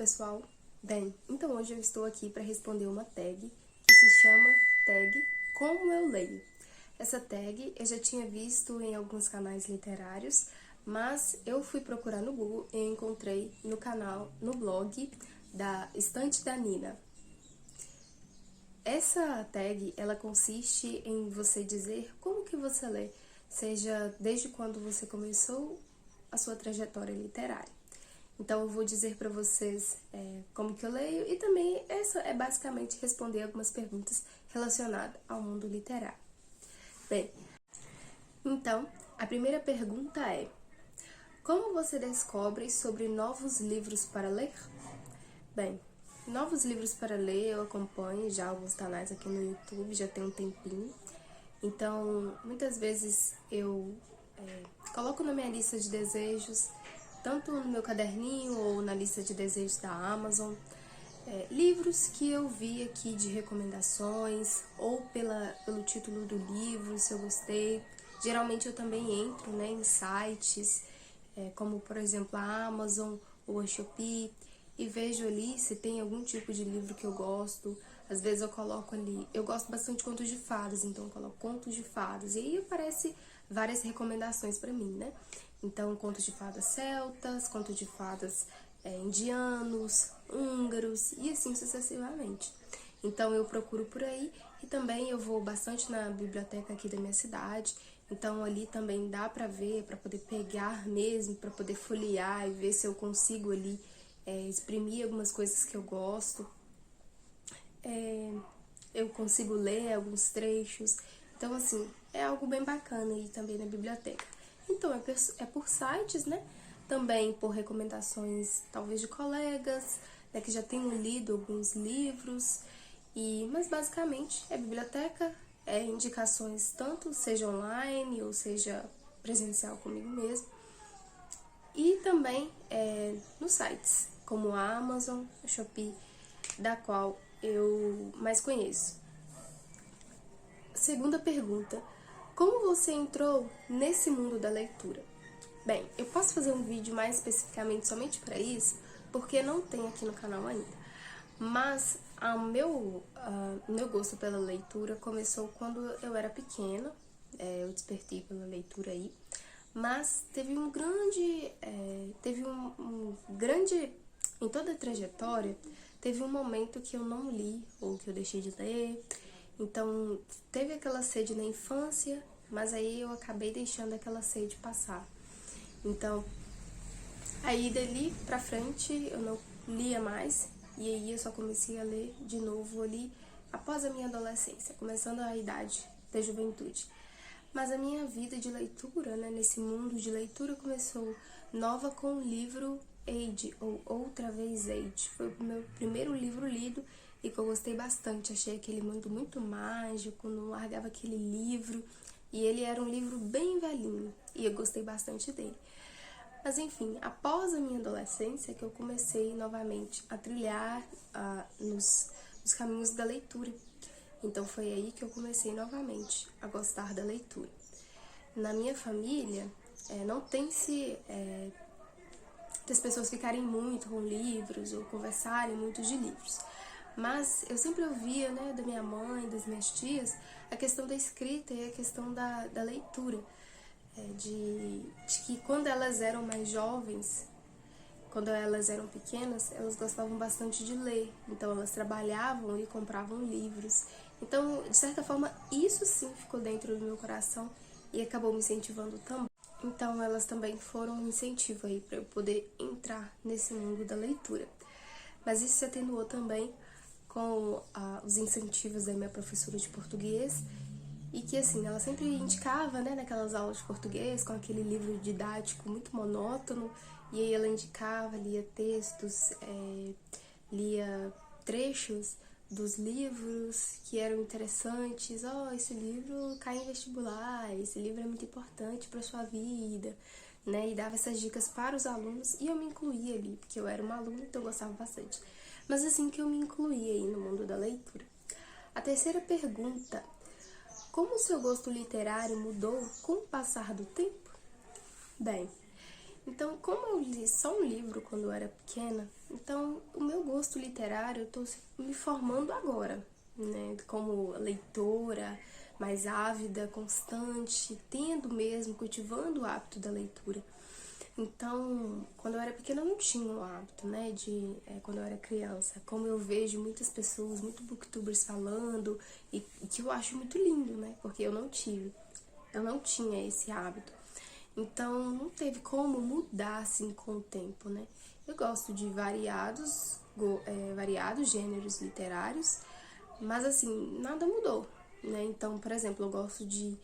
pessoal! Bem, então hoje eu estou aqui para responder uma tag que se chama tag Como eu leio. Essa tag eu já tinha visto em alguns canais literários, mas eu fui procurar no Google e encontrei no canal, no blog da Estante da Nina. Essa tag, ela consiste em você dizer como que você lê, seja desde quando você começou a sua trajetória literária. Então eu vou dizer para vocês como que eu leio e também essa é basicamente responder algumas perguntas relacionadas ao mundo literário. Bem, então a primeira pergunta é: como você descobre sobre novos livros para ler? Bem, novos livros para ler eu acompanho já alguns canais aqui no YouTube, já tem um tempinho. Então, muitas vezes eu coloco na minha lista de desejos, tanto no meu caderninho ou na lista de desejos da Amazon, livros que eu vi aqui de recomendações ou pelo título do livro, se eu gostei. Geralmente eu também entro em sites, como por exemplo a Amazon ou a Shopee, e vejo ali se tem algum tipo de livro que eu gosto. Às vezes eu coloco ali, eu gosto bastante de contos de fadas, então eu coloco contos de fadas, e aí aparece várias recomendações pra mim, né? Então, contos de fadas celtas, contos de fadas indianos, húngaros e assim sucessivamente. Então eu procuro por aí e também eu vou bastante na biblioteca aqui da minha cidade, então ali também dá pra ver, pra poder pegar mesmo, pra poder folhear e ver se eu consigo ali exprimir algumas coisas que eu gosto. Eu consigo ler alguns trechos, então assim, é algo bem bacana aí também na biblioteca. Então é por sites, né? Também por recomendações talvez de colegas, né, que já tenham lido alguns livros, mas basicamente é biblioteca, indicações tanto seja online ou seja presencial comigo mesmo, e também nos sites como a Amazon, a Shopee, da qual eu mais conheço. Segunda pergunta: como você entrou nesse mundo da leitura? Bem, eu posso fazer um vídeo mais especificamente somente para isso, porque não tem aqui no canal ainda. Mas o meu gosto pela leitura começou quando eu era pequena, eu despertei pela leitura aí, mas teve um grande, em toda a trajetória, teve um momento que eu não li, ou que eu deixei de ler. Então, teve aquela sede na infância, mas aí eu acabei deixando aquela sede passar. Então, aí dali pra frente eu não lia mais, e aí eu só comecei a ler de novo ali após a minha adolescência, começando a idade da juventude. Mas a minha vida de leitura, nesse mundo de leitura, começou nova com o livro Age, ou Outra Vez Age. Foi o meu primeiro livro lido e que eu gostei bastante. Achei aquele mundo muito mágico, não largava aquele livro. E ele era um livro bem velhinho e eu gostei bastante dele. Mas enfim, após a minha adolescência que eu comecei novamente a trilhar nos caminhos da leitura. Então foi aí que eu comecei novamente a gostar da leitura. Na minha família, não tem-se das pessoas ficarem muito com livros ou conversarem muito de livros. Mas eu sempre ouvia, da minha mãe, das minhas tias, a questão da escrita e a questão da leitura. De que quando elas eram mais jovens, quando elas eram pequenas, elas gostavam bastante de ler. Então elas trabalhavam e compravam livros. Então, de certa forma, isso sim ficou dentro do meu coração e acabou me incentivando também. Então elas também foram um incentivo aí para eu poder entrar nesse mundo da leitura. Mas isso se atenuou também com os incentivos da minha professora de português, e que assim, ela sempre indicava, naquelas aulas de português, com aquele livro didático muito monótono, e aí ela indicava, lia textos, lia trechos dos livros que eram interessantes. Esse livro cai em vestibular, esse livro é muito importante para sua vida, e dava essas dicas para os alunos, e eu me incluía ali, porque eu era uma aluna, então eu gostava bastante. Mas assim que eu me incluía aí no mundo da leitura. A terceira pergunta: como o seu gosto literário mudou com o passar do tempo? Bem, Então, como eu li só um livro quando eu era pequena, então o meu gosto literário eu tô me formando agora, né? Como leitora, mais ávida, constante, tendo mesmo, cultivando o hábito da leitura. Então, quando eu era pequena eu não tinha o hábito, né, quando eu era criança. Como eu vejo muitas pessoas, muitos booktubers falando, e que eu acho muito lindo, né, porque eu não tive. Eu não tinha esse hábito. Então, não teve como mudar, assim, com o tempo, né. Eu gosto de variados gêneros literários, mas, assim, nada mudou, né. Então, por exemplo, eu gosto de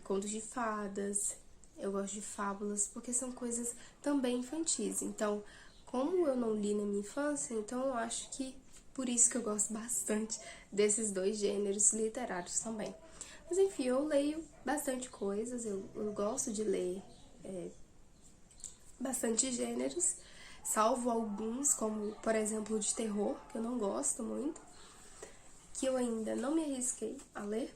contos de fadas, eu gosto de fábulas, porque são coisas também infantis. Então, como eu não li na minha infância, então eu acho que por isso que eu gosto bastante desses dois gêneros literários também. Mas enfim, eu leio bastante coisas, eu gosto de ler bastante gêneros, salvo alguns, como por exemplo de terror, que eu não gosto muito, que eu ainda não me arrisquei a ler,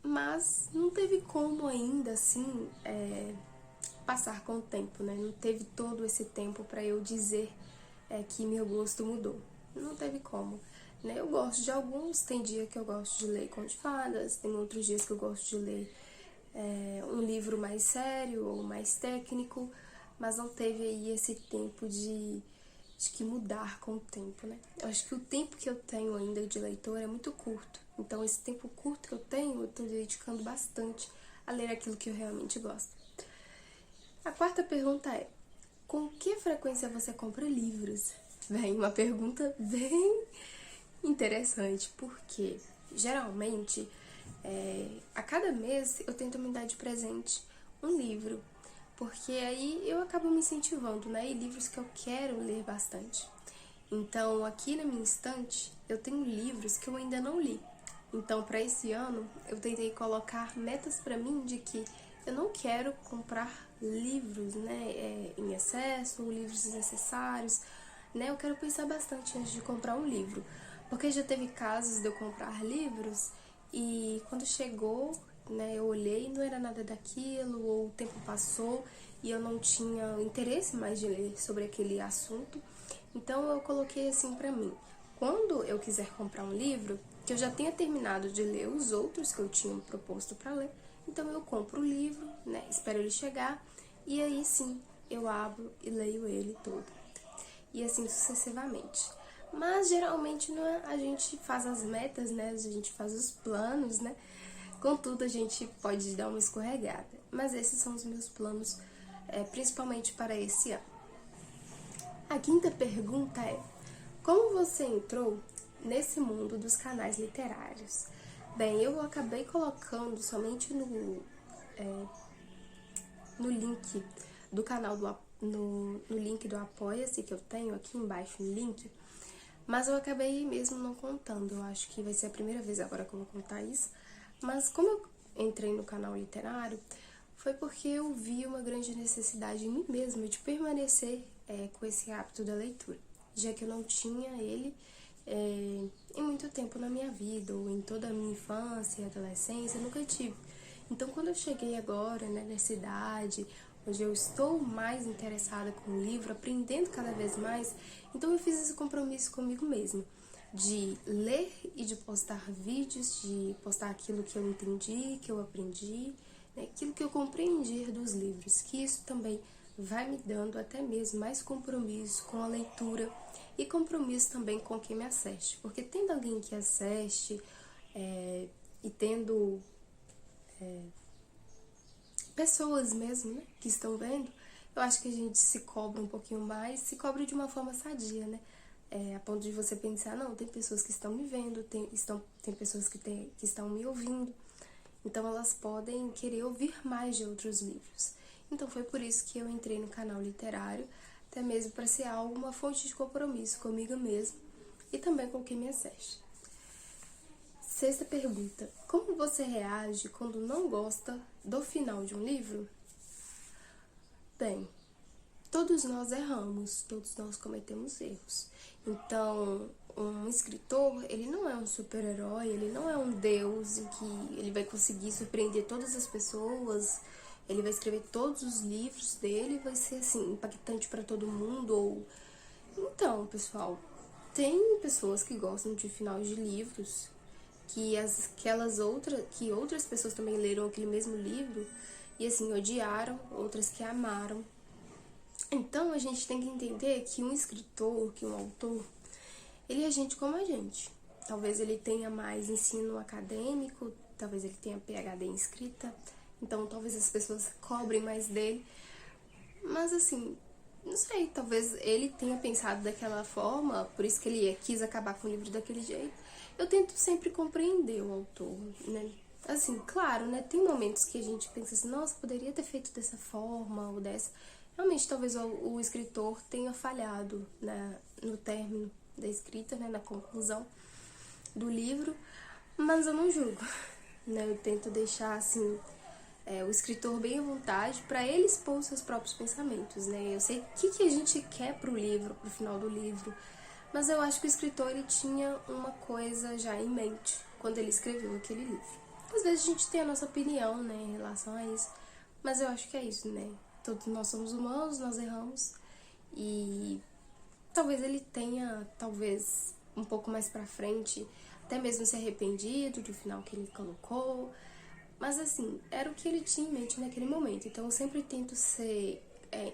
mas não teve como ainda assim passar com o tempo, né? Não teve todo esse tempo para eu dizer que meu gosto mudou. Não teve como. Né? Eu gosto de alguns, tem dia que eu gosto de ler contos de fadas, tem outros dias que eu gosto de ler um livro mais sério ou mais técnico, mas não teve aí esse tempo de que mudar com o tempo, né? Eu acho que o tempo que eu tenho ainda de leitor é muito curto. Então, esse tempo curto que eu tenho, eu tô dedicando bastante a ler aquilo que eu realmente gosto. A quarta pergunta é: com que frequência você compra livros? Bem, uma pergunta bem interessante, porque geralmente a cada mês eu tento me dar de presente um livro, porque aí eu acabo me incentivando, né? E livros que eu quero ler bastante. Então, aqui na minha estante, eu tenho livros que eu ainda não li. Então, para esse ano, eu tentei colocar metas para mim de que eu não quero comprar livros, né, em excesso, livros desnecessários, né? Eu quero pensar bastante antes de comprar um livro, porque já teve casos de eu comprar livros e quando chegou, né, eu olhei e não era nada daquilo, ou o tempo passou e eu não tinha interesse mais de ler sobre aquele assunto. Então eu coloquei assim pra mim: quando eu quiser comprar um livro, que eu já tenha terminado de ler os outros que eu tinha proposto para ler, então eu compro o livro, né, espero ele chegar e aí sim eu abro e leio ele todo. E assim sucessivamente. Mas geralmente não é, a gente faz as metas, né? A gente faz os planos, né? Contudo, a gente pode dar uma escorregada. Mas esses são os meus planos, principalmente para esse ano. A quinta pergunta é: como você entrou nesse mundo dos canais literários? Bem, eu acabei colocando somente no link do canal no link do Apoia-se que eu tenho aqui embaixo no link, mas eu acabei mesmo não contando. Eu acho que vai ser a primeira vez agora que eu vou contar isso. Mas como eu entrei no canal literário, foi porque eu vi uma grande necessidade em mim mesma de permanecer com esse hábito da leitura, já que eu não tinha ele em muito tempo na minha vida, ou em toda a minha infância e adolescência, eu nunca tive. Então, quando eu cheguei agora, né, nessa idade, onde eu estou mais interessada com o livro, aprendendo cada vez mais, então eu fiz esse compromisso comigo mesma, de ler e de postar vídeos, de postar aquilo que eu entendi, que eu aprendi, né, aquilo que eu compreendi dos livros, que isso também vai me dando até mesmo mais compromisso com a leitura e compromisso também com quem me assiste, porque tendo alguém que assiste e tendo pessoas mesmo, né, que estão vendo, eu acho que a gente se cobra um pouquinho mais, se cobra de uma forma sadia, né? A ponto de você pensar: não, tem pessoas que estão me vendo, tem pessoas que estão me ouvindo, então elas podem querer ouvir mais de outros livros. Então foi por isso que eu entrei no canal literário, até mesmo para ser algo, uma fonte de compromisso comigo mesma e também com quem me assiste. Sexta pergunta: como você reage quando não gosta do final de um livro? Bem, todos nós erramos, todos nós cometemos erros. Então, um escritor, ele não é um super-herói, ele não é um deus em que ele vai conseguir surpreender todas as pessoas ele vai escrever todos os livros dele, vai ser assim, impactante pra todo mundo, ou... Então, pessoal, tem pessoas que gostam de final de livros, que outras pessoas também leram aquele mesmo livro, e assim, odiaram, outras que amaram. Então, a gente tem que entender que um escritor, que um autor, ele é gente como a gente. Talvez ele tenha mais ensino acadêmico, talvez ele tenha PhD em escrita, então talvez as pessoas cobrem mais dele. Mas assim, não sei, talvez ele tenha pensado daquela forma, por isso que ele quis acabar com o livro daquele jeito. Eu tento sempre compreender o autor, né? Assim, claro, né? Tem momentos que a gente pensa assim, nossa, poderia ter feito dessa forma ou dessa. Realmente, talvez o escritor tenha falhado, né, no término da escrita, né, na conclusão do livro, mas eu não julgo, né? Eu tento deixar, assim, o escritor bem à vontade para ele expor os seus próprios pensamentos, né? Eu sei o que a gente quer pro livro, pro final do livro, mas eu acho que o escritor, ele tinha uma coisa já em mente quando ele escreveu aquele livro. Às vezes a gente tem a nossa opinião, né, em relação a isso, mas eu acho que é isso, né? Todos nós somos humanos, nós erramos, e talvez ele tenha, talvez, um pouco mais pra frente, até mesmo se arrependido do final que ele colocou, mas assim, era o que ele tinha em mente naquele momento. Então eu sempre tento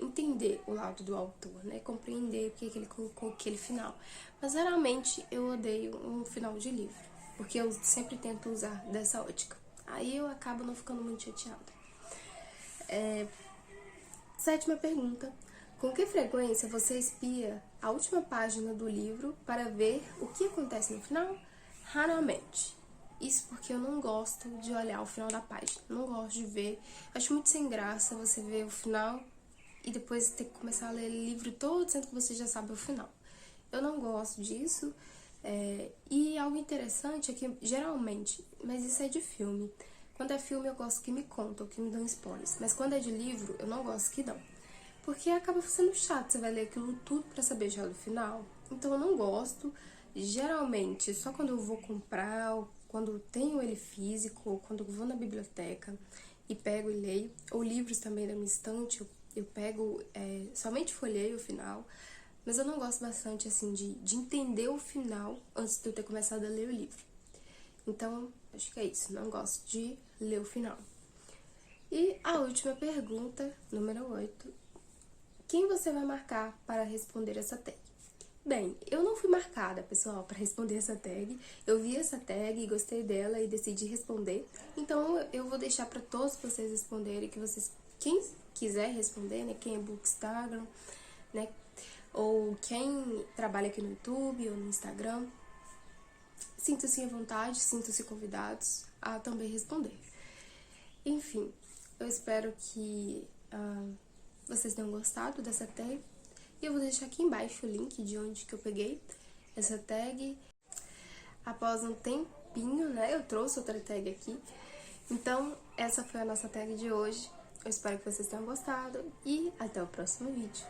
entender o lado do autor, né? Compreender porque que ele colocou aquele final. Mas geralmente eu odeio um final de livro, porque eu sempre tento usar dessa ótica. Aí eu acabo não ficando muito chateada. Sétima pergunta. Com que frequência você espia a última página do livro para ver o que acontece no final? Raramente. Isso porque eu não gosto de olhar o final da página. Não gosto de ver. Acho muito sem graça você ver o final e depois ter que começar a ler o livro todo, sendo que você já sabe o final. Eu não gosto disso. E algo interessante é que, geralmente, mas isso é de filme. Quando é filme, eu gosto que me contam, que me dão spoilers. Mas quando é de livro, eu não gosto que dão. Porque acaba sendo chato, você vai ler aquilo tudo pra saber já do final. Então eu não gosto. Geralmente, só quando eu vou comprar, ou quando eu tenho ele físico, ou quando eu vou na biblioteca e pego e leio. Ou livros também da minha estante, eu pego, somente folheio o final. Mas eu não gosto bastante, assim, de entender o final antes de eu ter começado a ler o livro. Então, acho que é isso. Não gosto de ler o final. E a última pergunta, número 8. Quem você vai marcar para responder essa tag? Bem, eu não fui marcada, pessoal, para responder essa tag. Eu vi essa tag e gostei dela e decidi responder. Então, eu vou deixar para todos vocês responderem, quem quiser responder, né, quem é Bookstagram, né, ou quem trabalha aqui no YouTube ou no Instagram, sintam-se à vontade, sintam-se convidados a também responder. Enfim, eu espero que vocês tenham gostado dessa tag. E eu vou deixar aqui embaixo o link de onde que eu peguei essa tag. Após um tempinho, né, eu trouxe outra tag aqui. Então, essa foi a nossa tag de hoje. Eu espero que vocês tenham gostado e até o próximo vídeo.